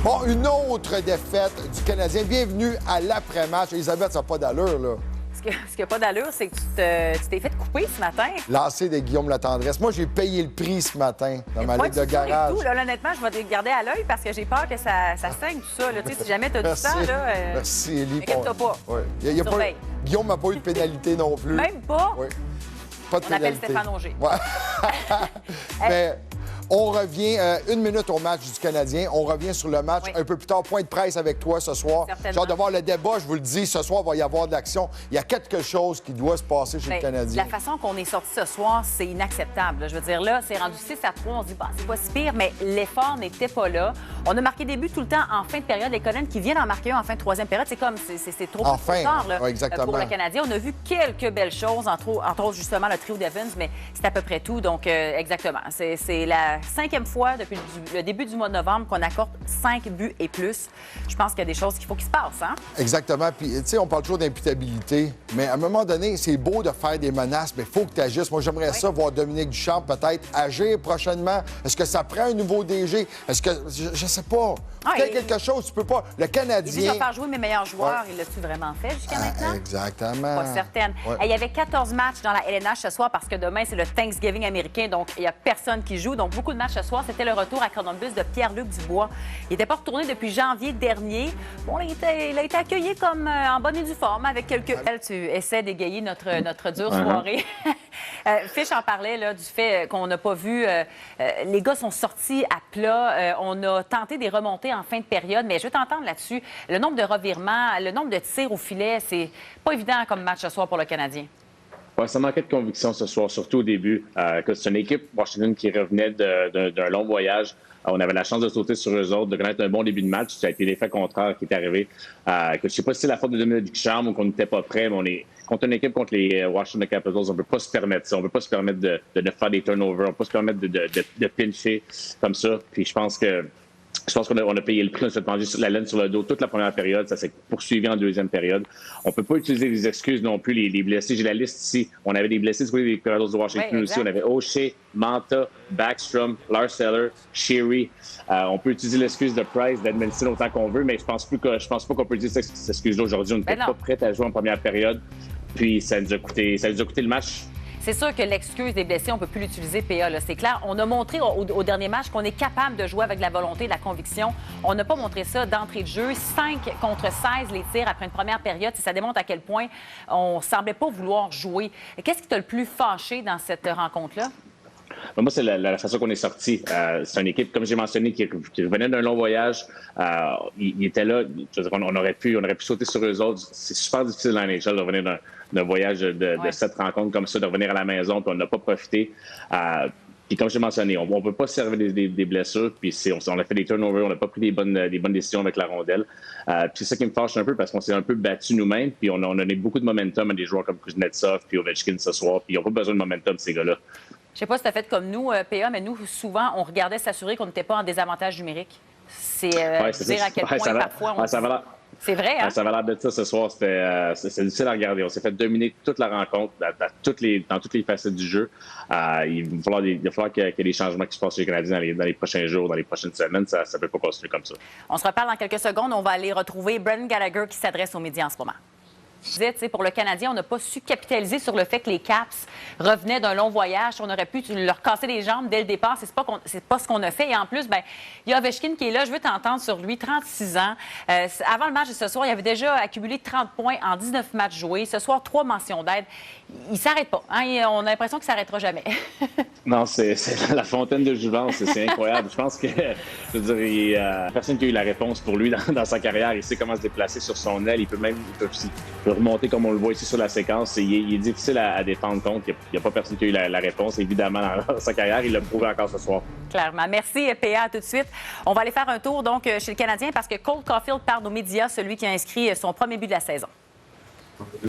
Bon, une autre défaite du Canadien. Bienvenue à l'après-match. Elisabeth, ça n'a pas d'allure, là. Ce qui n'a pas d'allure, c'est que tu t'es fait couper ce matin. Lancé de Guillaume Latendresse. Moi, j'ai payé le prix ce matin dans ma ligue de garage. Tout, là, honnêtement, je vais te garder à l'œil parce que j'ai peur que ça saigne tout ça. Là. Tu sais, si jamais tu as du sang, là, merci, Élie. inquiète-toi pas. Ouais. Guillaume n'a pas eu de pénalité non plus. Même pas? Oui. Pas de On pénalité. appelle Stéphane Auger. Ouais. Mais on revient, une minute au match du Canadien. On revient sur le match un peu plus tard. Point de presse avec toi ce soir. J'ai hâte de voir le débat. Je vous le dis, ce soir, il va y avoir de l'action. Il y a quelque chose qui doit se passer chez le Canadien. La façon qu'on est sorti ce soir, c'est inacceptable. Je veux dire, là, c'est rendu 6-3. On se dit, c'est pas si pire, mais l'effort n'était pas là. On a marqué des buts tout le temps en fin de période. Les Colonnes qui viennent en marquer un en fin de troisième période, c'est comme, c'est trop tard là, pour le Canadien. On a vu quelques belles choses, entre autres, justement, le trio d'Evans, mais c'est à peu près tout. Donc, exactement. C'est la 5e fois depuis le début du mois de novembre qu'on accorde 5 buts et plus. Je pense qu'il y a des choses qu'il faut qu'il se passe, hein? Exactement. Puis, tu sais, on parle toujours d'imputabilité, mais à un moment donné, c'est beau de faire des menaces, mais il faut que tu agisses. Moi, j'aimerais ça voir Dominique Ducharme peut-être agir prochainement. Est-ce que ça prend un nouveau DG? Est-ce que... Je sais pas. Quelque chose, tu peux pas. Le Canadien... Il dit, je vais faire jouer mes meilleurs joueurs. Il l'a-tu vraiment fait jusqu'à maintenant? Exactement. Pas certaine. Il y avait 14 matchs dans la LNH ce soir parce que demain, c'est le Thanksgiving américain, donc il n'y a personne qui joue. Donc, beaucoup de matchs ce soir. C'était le retour à Columbus de Pierre-Luc Dubois. Il n'était pas retourné depuis janvier dernier. Bon, il a été accueilli comme en bonne et due forme avec quelques... Tu essaies d'égayer notre dure soirée. Fish en parlait là, du fait qu'on n'a pas vu... les gars sont sortis à plat. On a tenté des remontées en fin de période, mais je veux t'entendre là-dessus. Le nombre de revirements, le nombre de tirs au filet, c'est pas évident comme match ce soir pour le Canadien. Ouais, ça manquait de conviction ce soir, surtout au début. C'est une équipe, Washington, qui revenait d'un long voyage. On avait la chance de sauter sur eux autres, de connaître un bon début de match. Ça a été l'effet contraire qui est arrivé. Je ne sais pas si c'est la faute de Dominique Ducharme ou qu'on n'était pas prêt, mais on est contre une équipe contre les Washington Capitals. On ne peut pas se permettre ça. On ne peut pas se permettre de faire des turnovers. On ne peut pas se permettre de pincher comme ça. Puis je pense qu'on a payé le prix, on s'est mangé la laine sur le dos toute la première période. Ça s'est poursuivi en deuxième période. On ne peut pas utiliser les excuses non plus, les blessés. J'ai la liste ici. On avait des blessés du côté des Capitals de Washington aussi. On avait O'Shea, Manta, Backstrom, Lars Eller, Sheary. On peut utiliser l'excuse de Price, d'Edmondson autant qu'on veut, mais je pense pas qu'on peut utiliser cette excuse-là aujourd'hui. On n'était pas prêts à jouer en première période. Puis ça nous a coûté le match. C'est sûr que l'excuse des blessés, on ne peut plus l'utiliser, PA. C'est clair. On a montré au dernier match qu'on est capable de jouer avec la volonté, la conviction. On n'a pas montré ça d'entrée de jeu. 5 contre 16 les tirs après une première période. Ça démontre à quel point on ne semblait pas vouloir jouer. Qu'est-ce qui t'a le plus fâché dans cette rencontre-là? Moi, c'est la façon qu'on est sorti. C'est une équipe, comme j'ai mentionné, qui revenait d'un long voyage. Il était là. On aurait pu sauter sur eux autres. C'est super difficile dans NHL de revenir d'un voyage de 7 rencontres comme ça, de revenir à la maison, puis on n'a pas profité. Puis comme j'ai mentionné, on ne peut pas se servir des blessures, puis on a fait des turnovers, on n'a pas pris des bonnes décisions avec la rondelle. Puis c'est ça qui me fâche un peu, parce qu'on s'est un peu battu nous-mêmes, puis on a donné beaucoup de momentum à des joueurs comme Kuznetsov puis Ovechkin ce soir, puis ils n'ont pas besoin de momentum, ces gars-là. Je sais pas si tu as fait comme nous, PA, mais nous, souvent, on regardait s'assurer qu'on n'était pas en désavantage numérique. C'est dire à quel point, parfois, on... C'est vrai, hein? Ça avait l'air de ça ce soir. C'est difficile à regarder. On s'est fait dominer toute la rencontre dans toutes les facettes du jeu. Il va falloir qu'il y ait des changements qui se passent chez les Canadiens dans les prochains jours, dans les prochaines semaines. Ça ne peut pas continuer comme ça. On se reparle dans quelques secondes. On va aller retrouver Brendan Gallagher qui s'adresse aux médias en ce moment. Je disais, pour le Canadien, on n'a pas su capitaliser sur le fait que les Caps revenaient d'un long voyage. On aurait pu leur casser les jambes dès le départ. C'est pas ce qu'on a fait. Et en plus, il y a Ovechkin qui est là. Je veux t'entendre sur lui, 36 ans. Avant le match de ce soir, il avait déjà accumulé 30 points en 19 matchs joués. Ce soir, 3 mentions d'aide. Il ne s'arrête pas. Hein? On a l'impression qu'il ne s'arrêtera jamais. Non, c'est la fontaine de jouvence. C'est incroyable. Je pense que, personne qui a eu la réponse pour lui dans sa carrière. Il sait comment se déplacer sur son aile. Il peut remonter comme on le voit ici sur la séquence. Il est difficile à défendre contre. Il n'y a pas personne qui a eu la réponse, évidemment, dans sa carrière. Il l'a prouvé encore ce soir. Clairement. Merci, PA. Tout de suite. On va aller faire un tour donc chez le Canadien parce que Cole Caulfield parle aux médias, celui qui a inscrit son premier but de la saison.